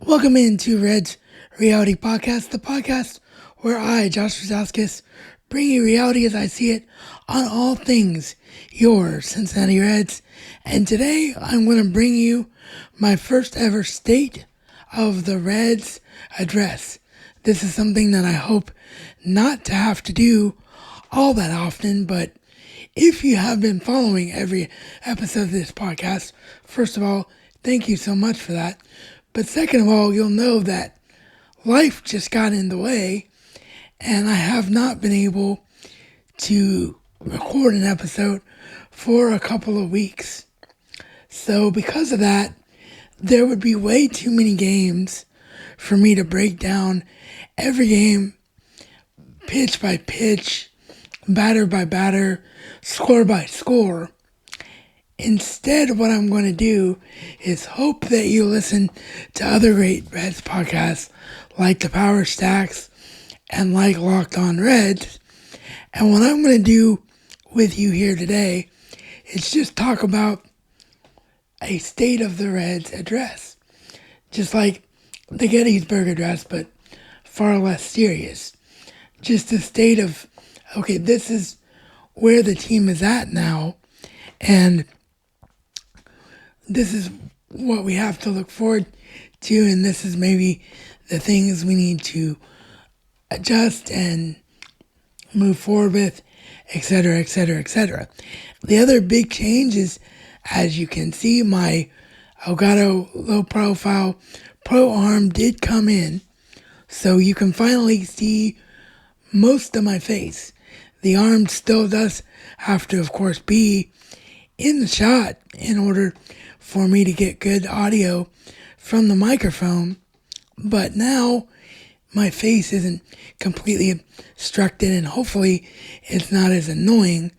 Welcome into Reds Reality Podcast, the podcast where I, Jssh Razauskas, bring you reality as I see it on all things your Cincinnati Reds. And today I'm going to bring you my first ever State of the Reds address. This is something that I hope not to have to do all that often, but if you have been following every episode of this podcast, first of all, thank you so much for that. But second of all, you'll know that life just got in the way and I have not been able to record an episode for a couple of weeks. So because of that, there would be way too many games for me to break down every game, pitch by pitch, batter by batter, score by score. Instead, what I'm going to do is hope that you listen to other great Reds podcasts like the Power Stacks and like Locked On Reds. And what I'm going to do with you here today is just talk about a State of the Reds address. Just like the Gettysburg Address, but far less serious. Just a state of, okay, this is where the team is at now, and this is what we have to look forward to, and this is maybe the things we need to adjust and move forward with, etc., etc., etc. The other big change is, as you can see, my Elgato low profile pro arm did come in, so you can finally see most of my face. The arm still does have to, of course, be in the shot in order for me to get good audio from the microphone, but now my face isn't completely obstructed and hopefully it's not as annoying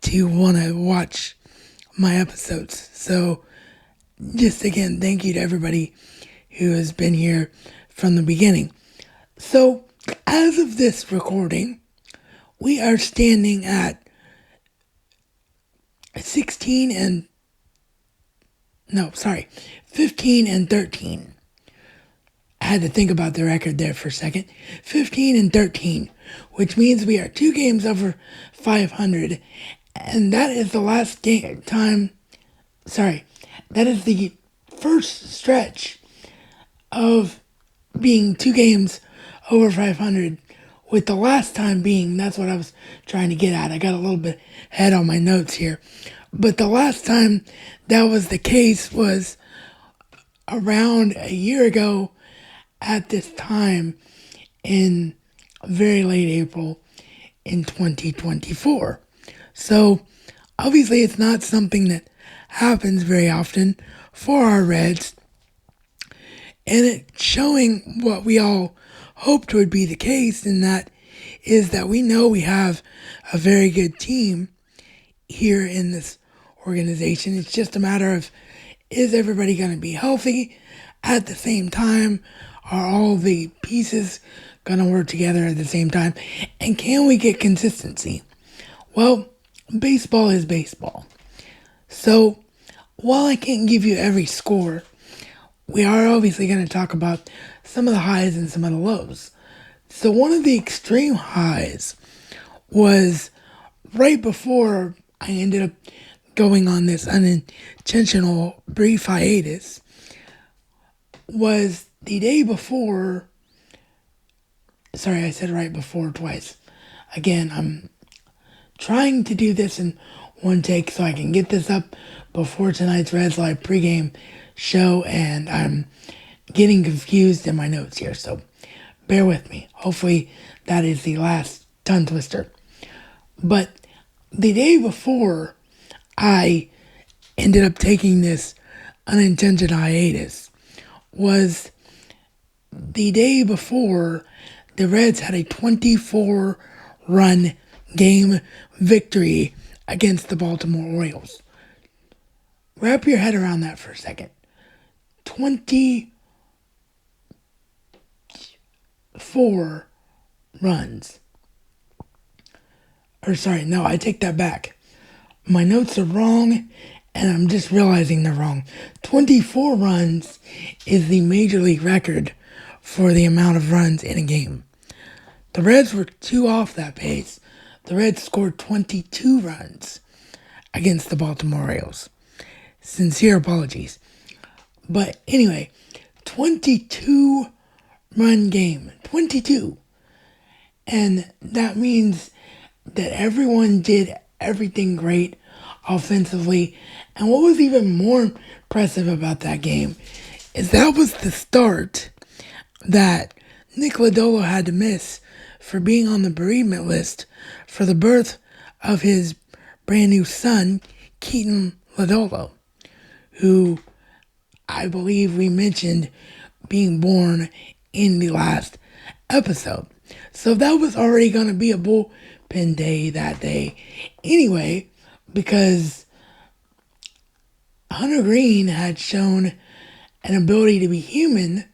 to want to watch my episodes. So just again, thank you to everybody who has been here from the beginning. So as of this recording, we are standing at 15 and 13. I had to think about the record there for a second. 15 and 13, which means we are 2 games over 500. And that is the last that is the first stretch of being 2 games over 500, with the last time being, that's what I was trying to get at. I got a little bit ahead on my notes here. But the last time that was the case was around a year ago at this time in very late April in 2024. So obviously it's not something that happens very often for our Reds, and it's showing what we all hoped would be the case, and that is that we know we have a very good team here in this organization. It's just a matter of, is everybody going to be healthy at the same time? Are all the pieces going to work together at the same time? And can we get consistency? Well, baseball is baseball. So while I can't give you every score, we are obviously going to talk about some of the highs and some of the lows. So one of the extreme highs was right before I ended up going on this unintentional brief hiatus, was the day before. Sorry, I said right before twice. Again, I'm trying to do this in one take so I can get this up before tonight's Reds Live pregame show, and I'm getting confused in my notes here, so bear with me. Hopefully that is the last tongue twister. But the day before I ended up taking this unintended hiatus was the day before the Reds had a 24-run game victory against the Baltimore Orioles. Wrap your head around that for a second. 24 runs. I take that back. My notes are wrong, and I'm just realizing they're wrong. 24 runs is the major league record for the amount of runs in a game. The Reds were 2 off that pace. The Reds scored 22 runs against the Baltimore Orioles. Sincere apologies. But anyway, 22 run game. 22. And that means that everyone did everything great offensively. And what was even more impressive about that game is that was the start that Nick Lodolo had to miss for being on the bereavement list for the birth of his brand new son, Keaton Lodolo, who I believe we mentioned being born in the last episode. So that was already going to be a bullpen day that day anyway, because Hunter Green had shown an ability to be human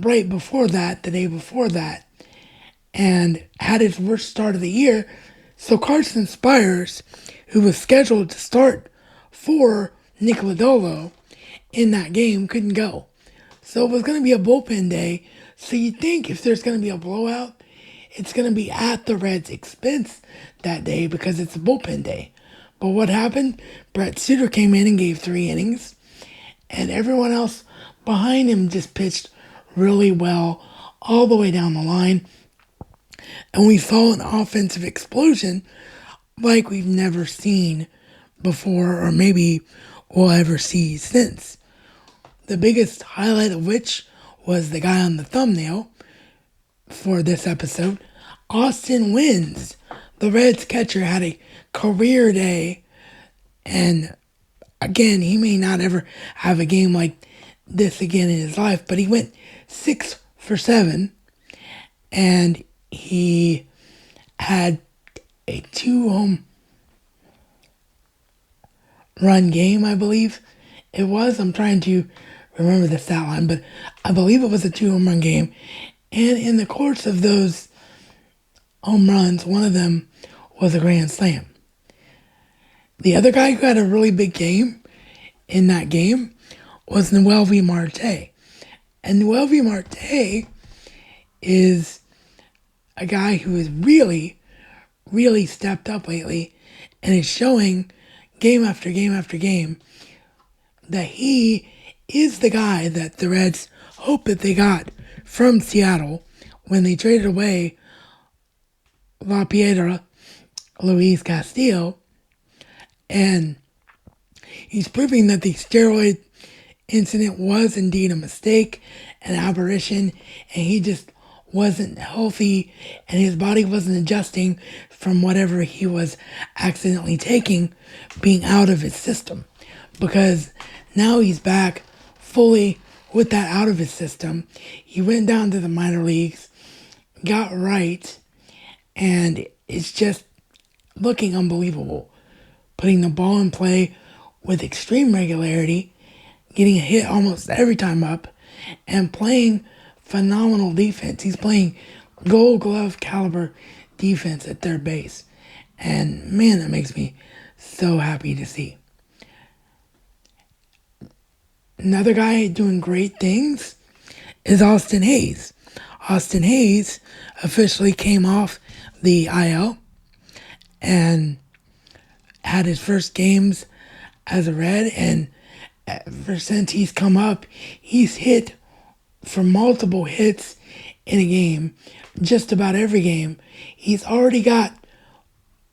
right before that, the day before that, and had his worst start of the year. So Carson Spires, who was scheduled to start for Nick Lodolo in that game, couldn't go. So it was going to be a bullpen day. So you think if there's going to be a blowout, it's going to be at the Reds' expense that day because it's a bullpen day. But what happened? Brett Suter came in and gave 3 innings, and everyone else behind him just pitched really well all the way down the line. And we saw an offensive explosion like we've never seen before, or maybe we'll ever see since. The biggest highlight of which was the guy on the thumbnail for this episode. Austin Wynns, the Reds catcher, had a career day, and again, he may not ever have a game like this again in his life, but he went 6 for 7, and he had a 2-home run game, I believe it was. I'm trying to remember the stat line, but I believe it was a 2-home run game. And in the course of those home runs, one of them was a grand slam. The other guy who had a really big game in that game was Noelvi Marte. And Noelvi Marte is a guy who has really, really stepped up lately and is showing game after game after game that he is the guy that the Reds hope that they got from Seattle when they traded away La Piedra Luis Castillo. And he's proving that the steroid incident was indeed a mistake, an aberration, and he just wasn't healthy and his body wasn't adjusting from whatever he was accidentally taking being out of his system. Because now he's back fully with that out of his system. He went down to the minor leagues, got right, and it's just looking unbelievable. Putting the ball in play with extreme regularity, getting a hit almost every time up, and playing phenomenal defense. He's playing Gold Glove caliber defense at third base. And man, that makes me so happy to see. Another guy doing great things is Austin Hayes. Austin Hayes officially came off the IL and had his first games as a Red, and ever since he's come up, he's hit for multiple hits in a game, just about every game. He's already got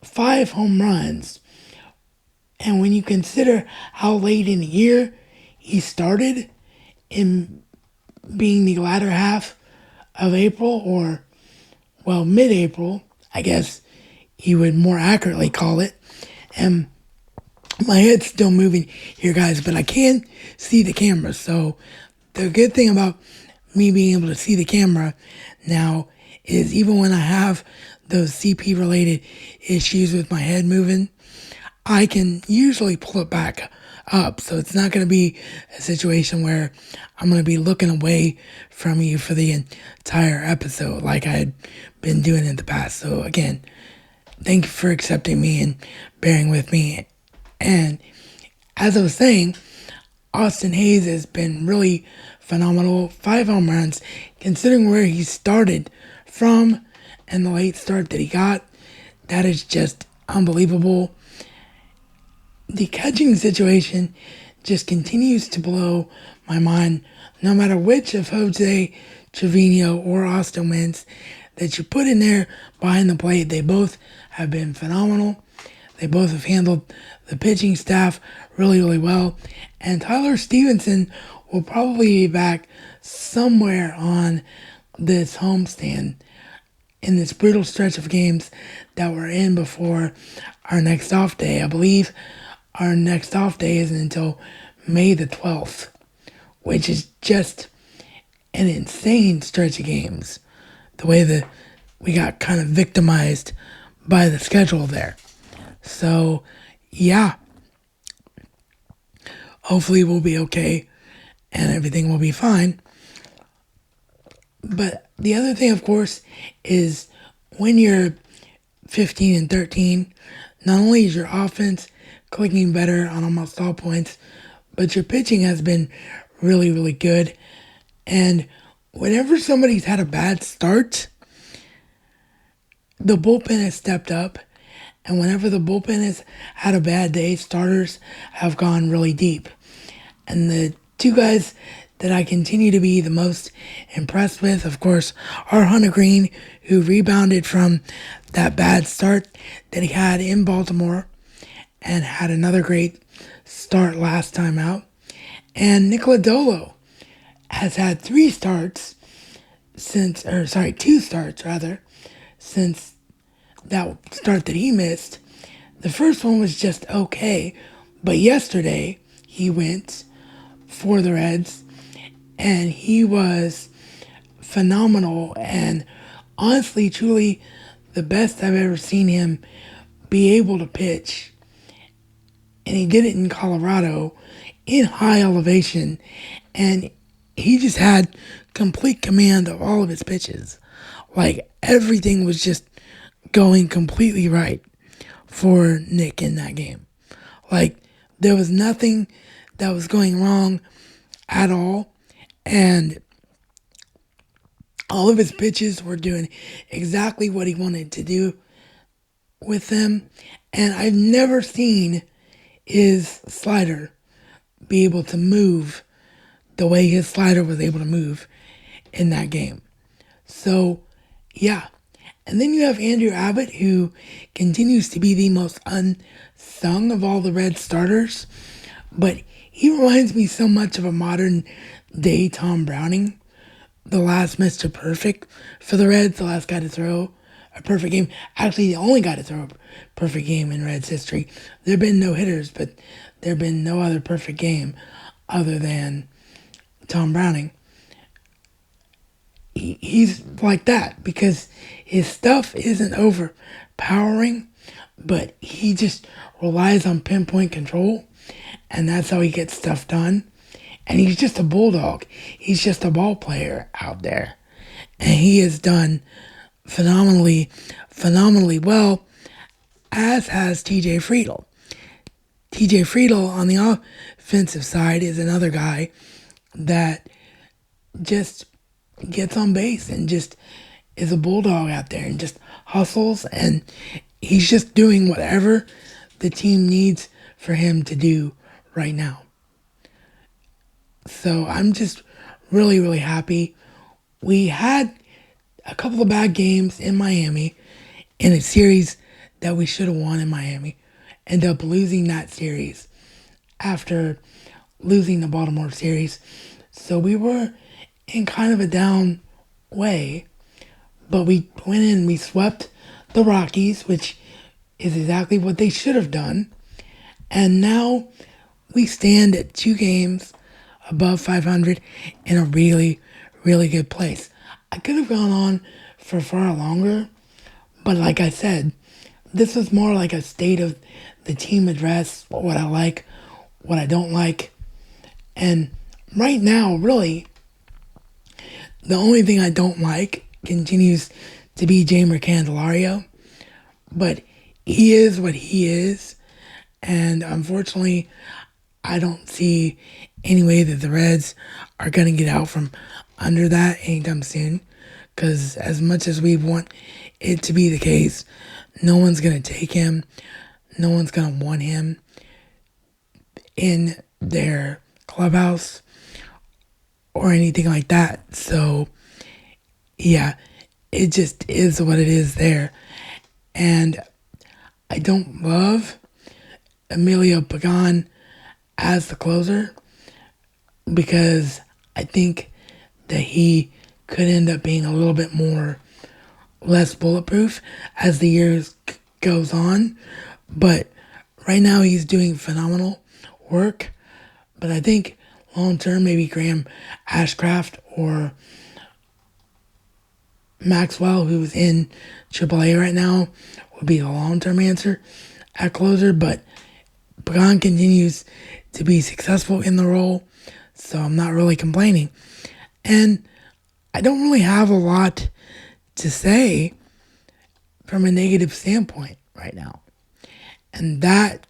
5 home runs, and when you consider how late in the year he started, in being the latter half of April, or, well, mid-April, I guess you would more accurately call it. And my head's still moving here, guys, but I can see the camera. So the good thing about me being able to see the camera now is even when I have those CP-related issues with my head moving, I can usually pull it back up. So it's not going to be a situation where I'm going to be looking away from you for the entire episode like I had been doing in the past. So again, thank you for accepting me and bearing with me And as I was saying, Austin Hayes has been really phenomenal. 5 home runs, considering where he started from and the late start that he got. That is just unbelievable. The catching situation just continues to blow my mind. No matter which of Jose Trevino or Austin Wentz that you put in there behind the plate, they both have been phenomenal. They both have handled the pitching staff really, really well. And Tyler Stevenson will probably be back somewhere on this homestand in this brutal stretch of games that we're in before our next off day. I believe our next off day isn't until May the 12th, which is just an insane stretch of games. The way that we got kind of victimized by the schedule there. So, yeah. Hopefully we'll be okay and everything will be fine. But the other thing, of course, is when you're 15 and 13, not only is your offense clicking better on almost all points, but your pitching has been really, really good. And whenever somebody's had a bad start, the bullpen has stepped up. And whenever the bullpen has had a bad day, starters have gone really deep. And the two guys that I continue to be the most impressed with, of course, are Hunter Green, who rebounded from that bad start that he had in Baltimore and had another great start last time out. And Nick Lodolo has had two starts since that start that he missed. The first one was just okay, but yesterday he went for the Reds and he was phenomenal and honestly, truly the best I've ever seen him be able to pitch. And he did it in Colorado in high elevation, and he just had complete command of all of his pitches. Like, everything was just going completely right for Nick in that game. Like, there was nothing that was going wrong at all, and all of his pitches were doing exactly what he wanted to do with them. And I've never seen his slider be able to move the way his slider was able to move in that game. So, yeah. And then you have Andrew Abbott, who continues to be the most unsung of all the Red starters. But he reminds me so much of a modern day Tom Browning, the last Mr. Perfect for the Reds, the last guy to throw a perfect game. Actually, the only guy to throw a perfect game in Reds history. There have been no hitters, but there have been no other perfect game other than Tom Browning. He's like that because his stuff isn't overpowering, but he just relies on pinpoint control, and that's how he gets stuff done. And he's just a bulldog. He's just a ball player out there. And he has done phenomenally well, as has TJ Friedl. TJ Friedl on the offensive side is another guy that just gets on base and just is a bulldog out there and just hustles, and he's just doing whatever the team needs for him to do right now. So I'm just really, really happy. We had a couple of bad games in Miami in a series that we should have won in Miami. Ended up losing that series after losing the Baltimore series. So we were in kind of a down way, but we went in and we swept the Rockies, which is exactly what they should have done. And now we stand at 2 games above 500 in a really, really good place. I could have gone on for far longer, but like I said, this was more like a state of the team address, what I like, what I don't like. And right now, really, the only thing I don't like continues to be Jamer Candelario, but he is what he is, And unfortunately, I don't see any way that the Reds are going to get out from under that anytime soon. Because as much as we want it to be the case, no one's going to take him. No one's going to want him in their clubhouse or anything like that. So, yeah, it just is what it is there. And I don't love Emilio Pagan as the closer because I think that he could end up being a little bit more less bulletproof as the years goes on. But right now he's doing phenomenal work. But I think long term, maybe Graham Ashcraft or Maxwell, who's in AAA right now, would be the long term answer at closer. But Pagan continues to be successful in the role, so I'm not really complaining. And I don't really have a lot to say from a negative standpoint right now. And that,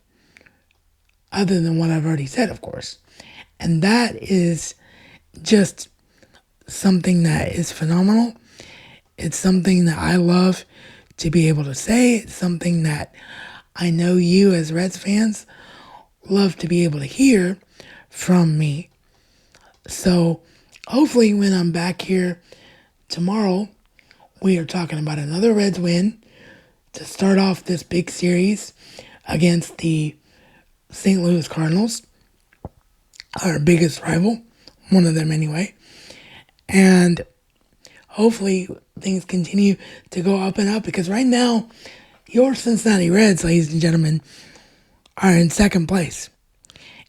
other than what I've already said, of course, and that is just something that is phenomenal. It's something that I love to be able to say. It's something that I know you as Reds fans love to be able to hear from me. So hopefully when I'm back here tomorrow, we are talking about another Reds win to start off this big series against the St. Louis Cardinals, our biggest rival, one of them anyway. And hopefully things continue to go up and up because right now, your Cincinnati Reds, ladies and gentlemen, are in second place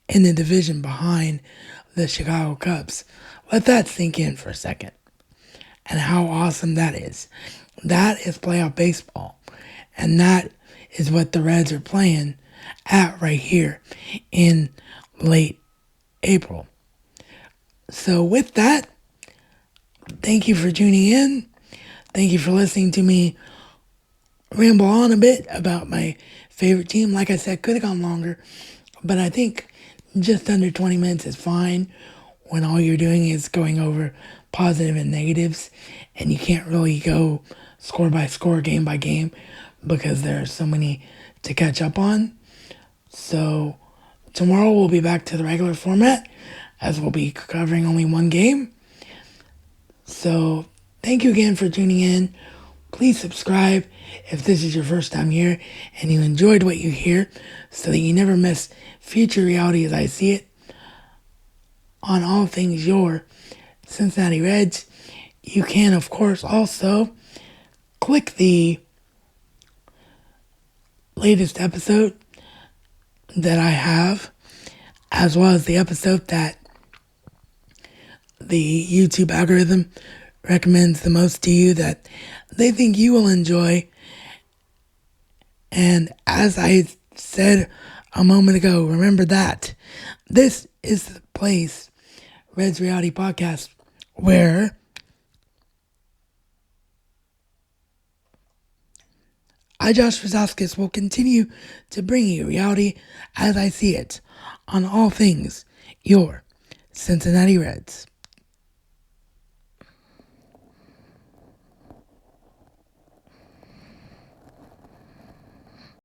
in the division behind the Chicago Cubs. Let that sink in for a second and how awesome that is. That is playoff baseball. And that is what the Reds are playing at right here in late April. So with that, thank you for tuning in. Thank you for listening to me ramble on a bit about my favorite team. Like I said, could have gone longer, but I think just under 20 minutes is fine when all you're doing is going over positive and negatives, and you can't really go score by score, game by game, because there are so many to catch up on. So tomorrow we'll be back to the regular format, as we'll be covering only one game. So thank you again for tuning in. Please subscribe if this is your first time here and you enjoyed what you hear so that you never miss future reality as I see it on all things your Cincinnati Reds. You can, of course, also click the latest episode that I have, as well as the episode that the YouTube algorithm recommends the most to you that they think you will enjoy. And as I said a moment ago, remember that this is the place, Reds Reality Podcast, where I, Jssh Razauskas, will continue to bring you reality as I see it on all things your Cincinnati Reds.